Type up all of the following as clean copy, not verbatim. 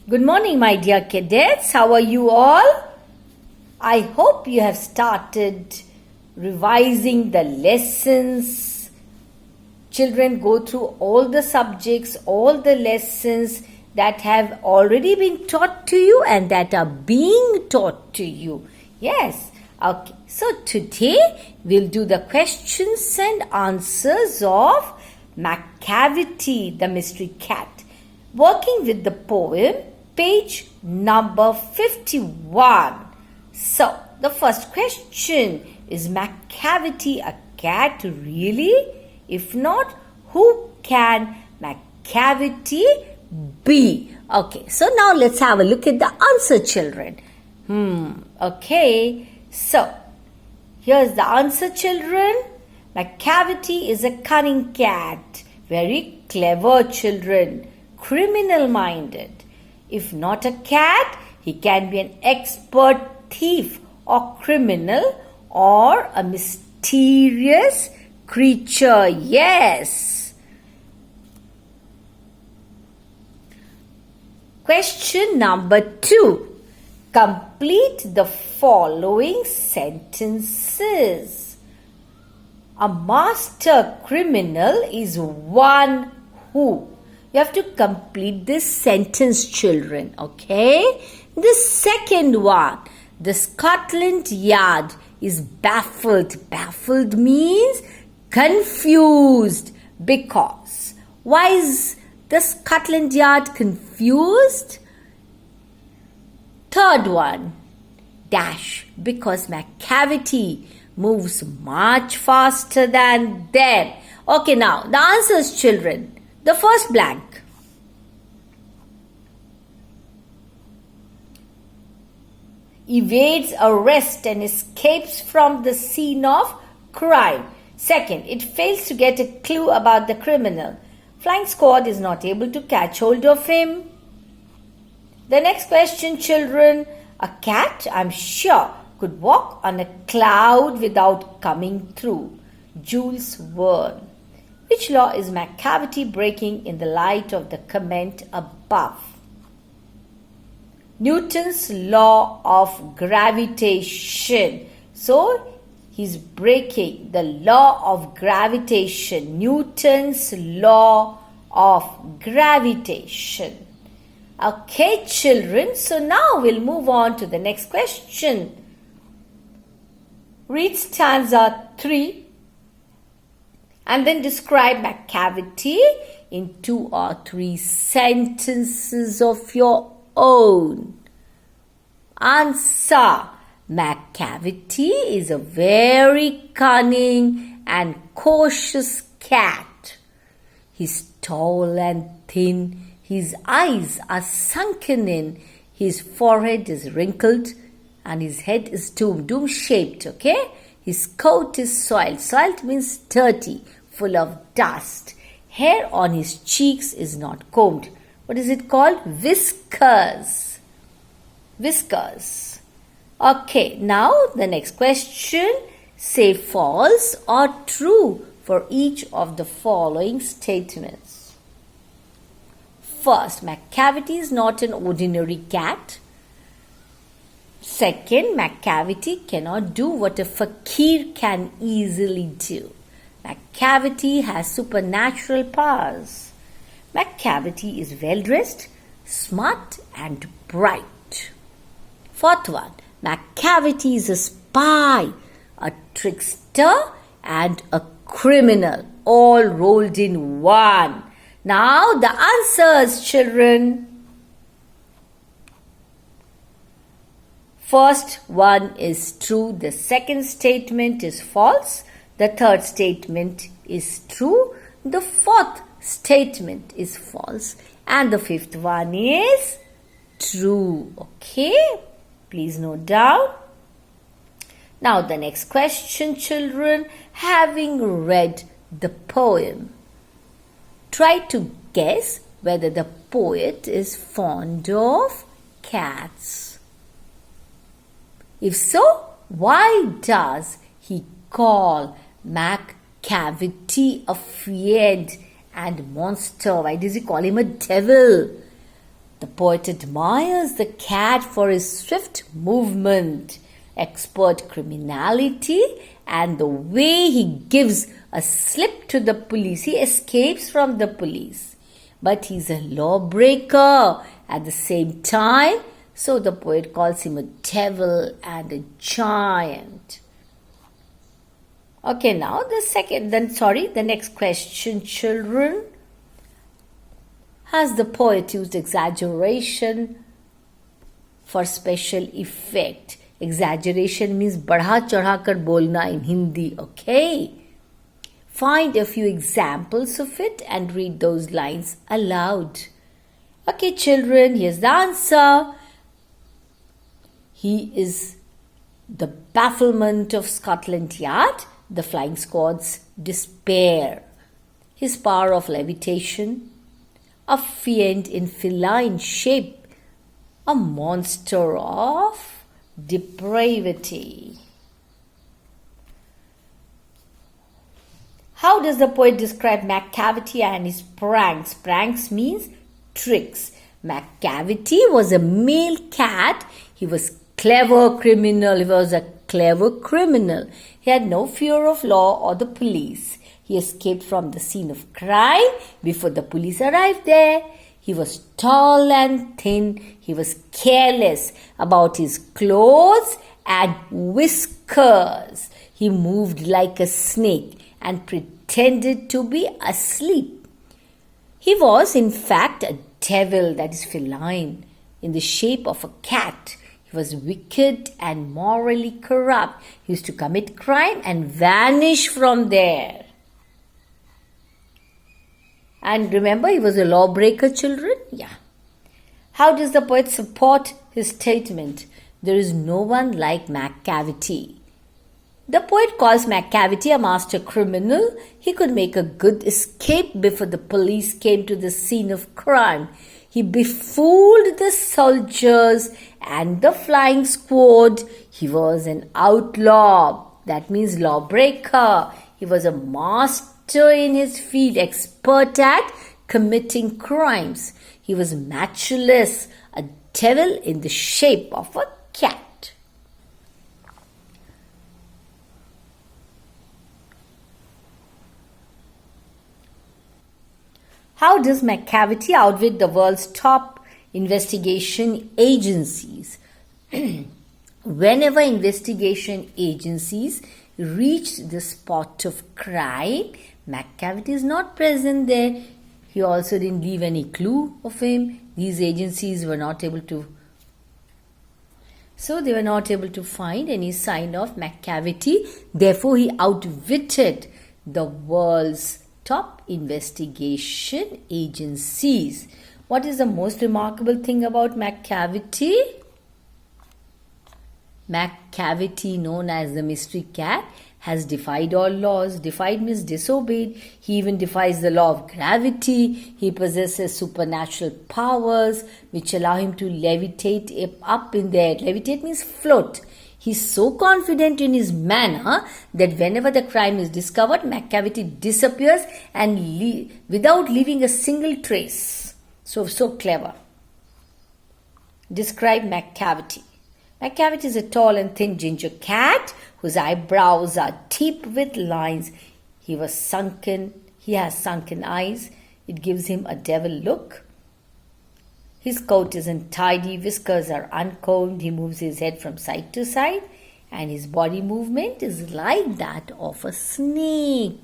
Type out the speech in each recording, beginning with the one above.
Good morning, my dear cadets. How are you all? I hope you have started revising the lessons. Children, go through all the subjects, all the lessons that have already been taught to you and that are being taught to you. Yes. Okay. So today we'll do the questions and answers of Macavity, the mystery cat. Working with the poem, page number 51. So, the first question, is Macavity a cat really? If not, who can Macavity be? Okay, so now let's have a look at the answer, children. Okay, so here's the answer, children. Macavity is a cunning cat, very clever, children, criminal-minded. If not a cat, he can be an expert thief or criminal or a mysterious creature. Yes. Question number 2. Complete the following sentences. A master criminal is one who. You have to complete this sentence, children, okay? The second one, the Scotland Yard is baffled. Baffled means confused. Because. Why is the Scotland Yard confused? Third one, dash, because Macavity moves much faster than them. Okay, now the answers, children. The first blank. Evades arrest and escapes from the scene of crime. Second, it fails to get a clue about the criminal. Flying squad is not able to catch hold of him. The next question, children. A cat, I'm sure, could walk on a cloud without coming through. Jules Verne. Which law is Macavity breaking in the light of the comment above? Newton's law of gravitation. So, he's breaking the law of gravitation. Newton's law of gravitation. Okay, children. So, now we'll move on to the next question. Read stanza 3. And then describe Macavity in 2 or 3 sentences of your own. Answer. Macavity is a very cunning and cautious cat. He's tall and thin. His eyes are sunken in. His forehead is wrinkled and his head is dome-shaped, okay? His coat is soiled. Soiled means dirty, full of dust. Hair on his cheeks is not combed. What is it called? Whiskers. Whiskers. Okay, now the next question. Say false or true for each of the following statements. First, Macavity is not an ordinary cat. Second, Macavity cannot do what a fakir can easily do. Macavity has supernatural powers. Macavity is well-dressed, smart and bright. Fourth one, Macavity is a spy, a trickster and a criminal, all rolled in one. Now the answers, children. First one is true, the second statement is false, the third statement is true, the fourth statement is false, and the fifth one is true. Okay, please note down. Now the next question, children. Having read the poem, try to guess whether the poet is fond of cats. If so, why does he call Macavity a fiend and monster? Why does he call him a devil? The poet admires the cat for his swift movement, expert criminality, and the way he gives a slip to the police. He escapes from the police, but he's a lawbreaker at the same time. So the poet calls him a devil and a giant. Okay, now the next question, children. Has the poet used exaggeration for special effect? Exaggeration means बढ़ा चढ़ा कर बोलना in Hindi, okay? Find a few examples of it and read those lines aloud. Okay, children, here's the answer. He is the bafflement of Scotland Yard, the flying squad's despair. His power of levitation, a fiend in feline shape, a monster of depravity. How does the poet describe Macavity and his pranks? Pranks means tricks. Macavity was a male cat. He was clever criminal. He was a clever criminal. He had no fear of law or the police. He escaped from the scene of crime before the police arrived there. He was tall and thin. He was careless about his clothes and whiskers. He moved like a snake and pretended to be asleep. He was, in fact, a devil, that is feline, in the shape of a cat. He was wicked and morally corrupt. He used to commit crime and vanish from there. And remember, he was a lawbreaker, children? Yeah. How does the poet support his statement? There is no one like Macavity. The poet calls Macavity a master criminal. He could make a good escape before the police came to the scene of crime. He befooled the soldiers and the flying squad. He was an outlaw. That means lawbreaker. He was a master in his field, expert at committing crimes. He was matchless, a devil in the shape of a cat. How does Macavity outwit the world's top investigation agencies? Whenever investigation agencies reached the spot of crime, Macavity is not present there. He also didn't leave any clue of him. These agencies were not able to. So they were not able to find any sign of Macavity. Therefore, he outwitted the world's top investigation agencies. What is the most remarkable thing about Macavity? Macavity, known as the mystery cat, has defied all laws. Defied means disobeyed. He even defies the law of gravity. He possesses supernatural powers which allow him to levitate up in the air. Levitate means float. He's so confident in his manner that whenever the crime is discovered, Macavity disappears and without leaving a single trace. So clever. Describe Macavity. Macavity is a tall and thin ginger cat whose eyebrows are deep with lines. He has sunken eyes. It gives him a devil look. His coat is untidy, whiskers are uncombed, he moves his head from side to side, and his body movement is like that of a snake.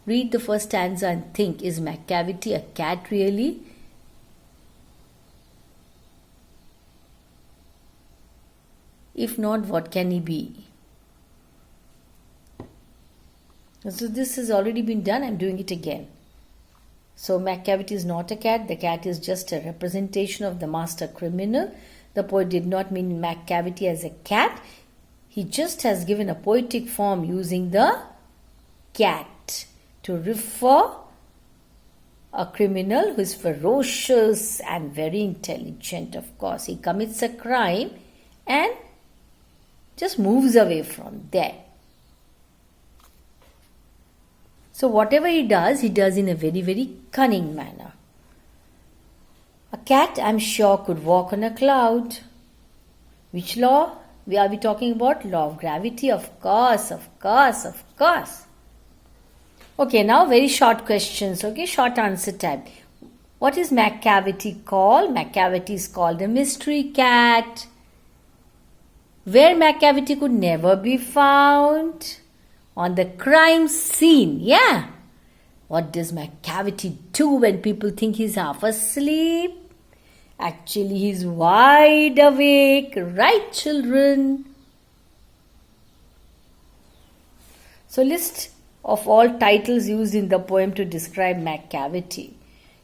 Read the first stanza and think, is Macavity a cat really? If not, what can he be? So this has already been done, I'm doing it again. So Macavity is not a cat. The cat is just a representation of the master criminal. The poet did not mean Macavity as a cat. He just has given a poetic form using the cat to refer a criminal who is ferocious and very intelligent, of course. He commits a crime and just moves away from there. So whatever he does in a very, very cunning manner. A cat, I'm sure, could walk on a cloud. Which law are we talking about? Law of gravity, of course, of course, of course. Okay, now very short questions, okay, short answer type. What is Macavity called? Macavity is called a mystery cat. Where Macavity could never be found? On the crime scene, yeah. What does Macavity do when people think he's half asleep? Actually, he's wide awake, right, children? So, list of all titles used in the poem to describe Macavity.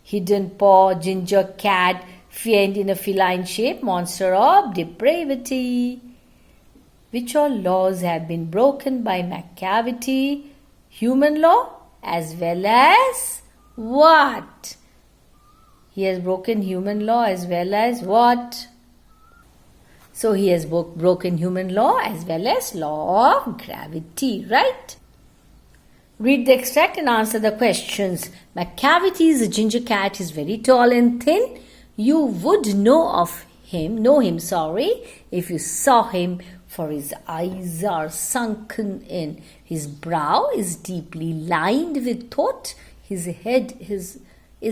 Hidden paw, ginger cat, fiend in a feline shape, monster of depravity. Which all laws have been broken by Macavity? Human law as well as what? He has broken human law as well as what? So he has broken human law as well as law of gravity, right? Read the extract and answer the questions. Macavity is a ginger cat. He's very tall and thin. You would know him, if you saw him, for his eyes are sunken in. His brow is deeply lined with thought. His head is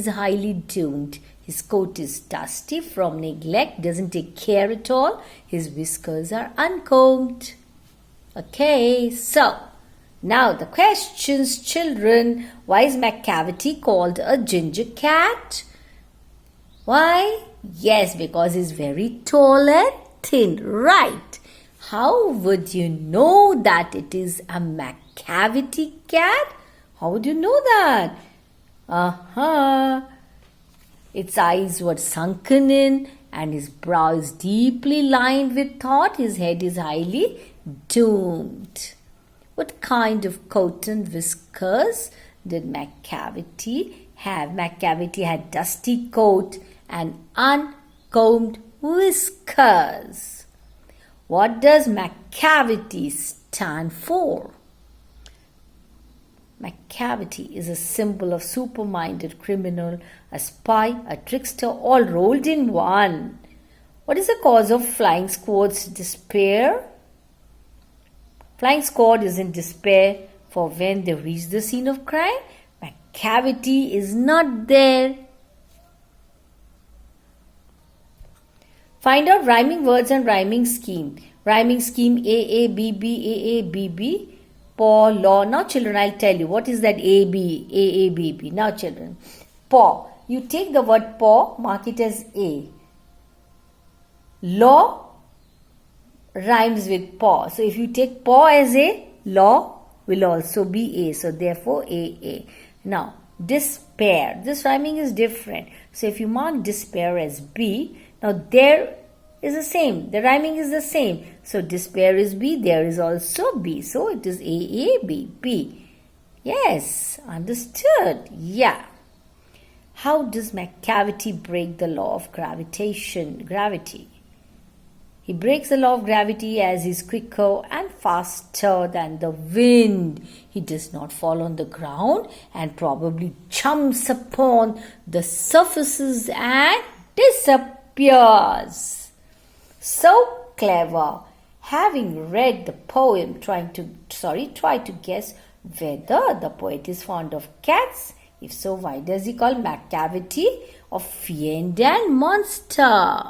highly tuned. His coat is dusty from neglect, doesn't take care at all. His whiskers are uncombed. Okay, so now the questions, children. Why is Macavity called a ginger cat? Why? Yes, because he's very tall and thin, right? How would you know that it is a Macavity cat? How would you know that? Its eyes were sunken in and his brow is deeply lined with thought. His head is highly doomed. What kind of coat and whiskers did Macavity have? Macavity had dusty coat and uncombed whiskers. What does Macavity stand for? Macavity is a symbol of super-minded criminal, a spy, a trickster, all rolled in one. What is the cause of Flying Squad's despair? Flying Squad is in despair for when they reach the scene of crime, Macavity is not there. Find out rhyming words and rhyming scheme. Rhyming scheme A, B, B. Paw, law. Now children, I'll tell you what is that A, B. Now children, paw. You take the word paw, mark it as A. Law rhymes with paw. So if you take paw as A, law will also be A. So therefore A. Now despair. This rhyming is different. So if you mark despair as B, now there is the same. The rhyming is the same. So despair is B. There is also B. So it is A, B. Yes, understood. Yeah. How does Macavity break the law of gravity? He breaks the law of gravity as he is quicker and faster than the wind. He does not fall on the ground and probably jumps upon the surfaces and disappears. So clever. Having read the poem, try to guess whether the poet is fond of cats. If so, why does he call Macavity a fiend and monster?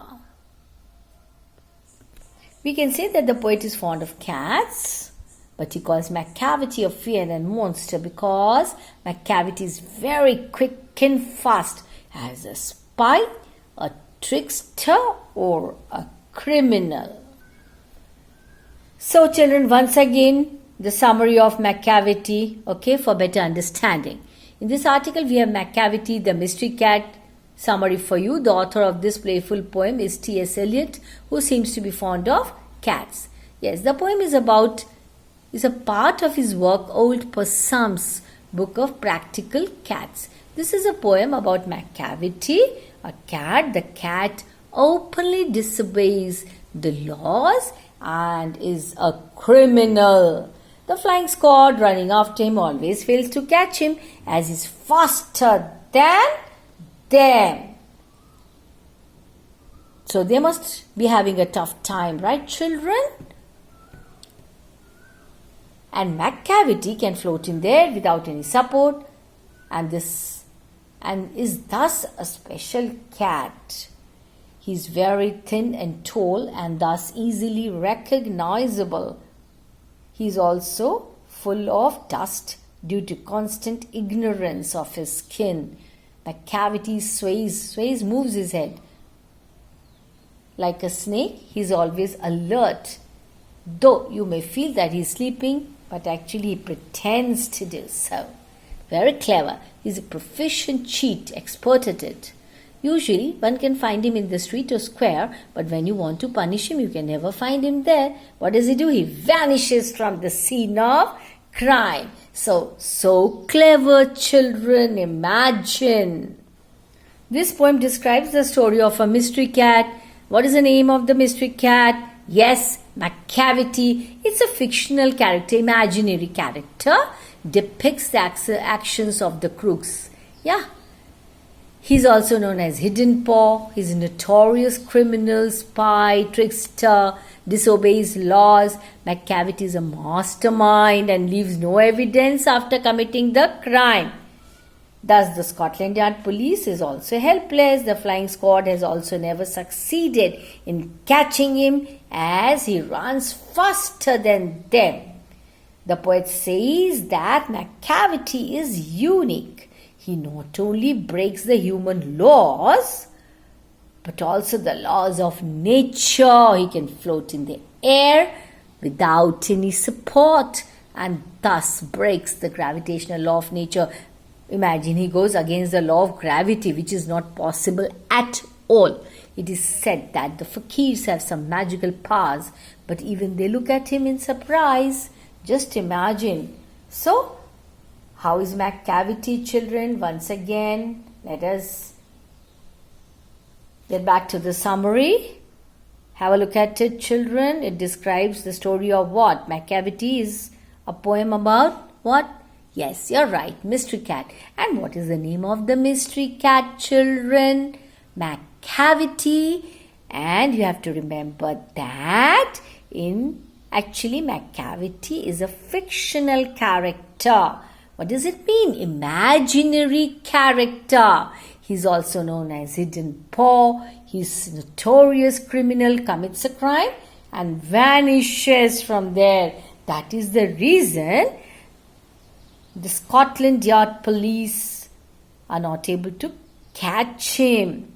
We can say that the poet is fond of cats, but he calls Macavity a fiend and monster because Macavity is very quick and fast as a spy, a trickster, or a criminal. So children, once again, the summary of Macavity, okay, for better understanding. In this article, we have Macavity, the mystery cat. Summary for you. The author of this playful poem is T.S. Eliot, who seems to be fond of cats. Yes, the poem is a part of his work Old Possum's Book of Practical Cats. This is a poem about Macavity, a cat. The cat openly disobeys the laws and is a criminal. The flying squad running after him always fails to catch him as he's faster than them. So they must be having a tough time, right, children? And Macavity can float in there without any support, and is thus a special cat. He's very thin and tall and thus easily recognizable. He's also full of dust due to constant ignorance of his skin. Macavity moves his head. Like a snake, he's always alert. Though you may feel that he's sleeping, but actually he pretends to do so. Very clever. He's a proficient cheat, expert at it. Usually, one can find him in the street or square, but when you want to punish him, you can never find him there. What does he do? He vanishes from the scene of crime. So clever, children, imagine. This poem describes the story of a mystery cat. What is the name of the mystery cat? Yes, Macavity. It's a fictional character, imaginary character, depicts the actions of the crooks. Yeah. He's also known as Hidden Paw. He's a notorious criminal, spy, trickster, disobeys laws. Macavity is a mastermind and leaves no evidence after committing the crime. Thus, the Scotland Yard police is also helpless. The flying squad has also never succeeded in catching him as he runs faster than them. The poet says that Macavity is unique. He not only breaks the human laws, but also the laws of nature. He can float in the air without any support and thus breaks the gravitational law of nature. Imagine he goes against the law of gravity, which is not possible at all. It is said that the fakirs have some magical powers, but even they look at him in surprise. Just imagine. So, how is Macavity, children? Once again, let us get back to the summary. Have a look at it, children. It describes the story of what? Macavity is a poem about what? Yes, you're right, mystery cat. And what is the name of the mystery cat, children? Macavity. And you have to remember that actually Macavity is a fictional character. What does it mean? Imaginary character. He's also known as Hidden Paw. He's a notorious criminal, commits a crime and vanishes from there. That is the reason the Scotland Yard police are not able to catch him.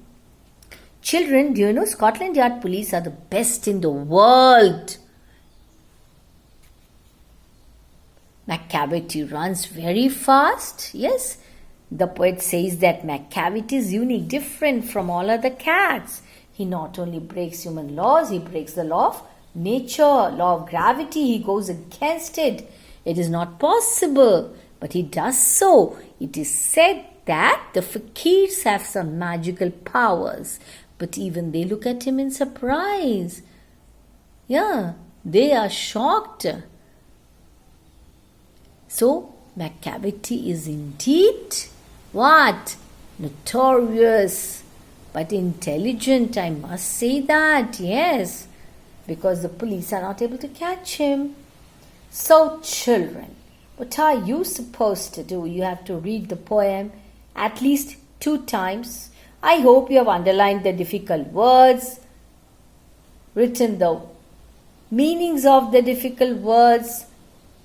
Children, do you know Scotland Yard police are the best in the world? Macavity runs very fast. Yes, the poet says that Macavity is unique, different from all other cats. He not only breaks human laws, he breaks the law of nature, law of gravity. He goes against it. It is not possible, but he does so. It is said that the fakirs have some magical powers, but even they look at him in surprise. Yeah, they are shocked. So, Macavity is indeed what? Notorious, but intelligent, I must say that, yes, because the police are not able to catch him. So, children, what are you supposed to do? You have to read the poem at least 2 times. I hope you have underlined the difficult words, written the meanings of the difficult words.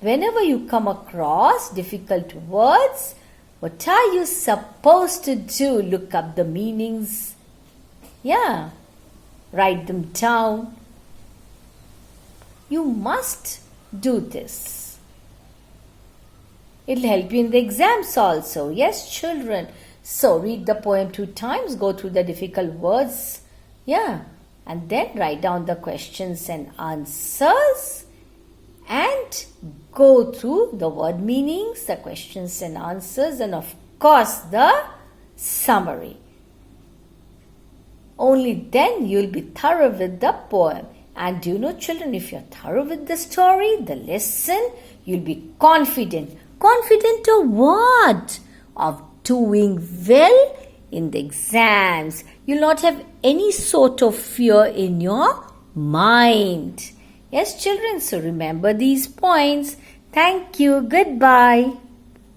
Whenever you come across difficult words, what are you supposed to do? Look up the meanings. Yeah, write them down. You must do this. It will help you in the exams also. Yes, children. So, read the poem 2 times, go through the difficult words. Yeah, and then write down the questions and answers. And go through the word meanings, the questions and answers, and of course the summary. Only then you will be thorough with the poem. And do you know, children, if you are thorough with the story, the lesson, you will be confident. Confident of what? Of doing well in the exams. You'll not have any sort of fear in your mind. Yes, children, so remember these points. Thank you. Goodbye.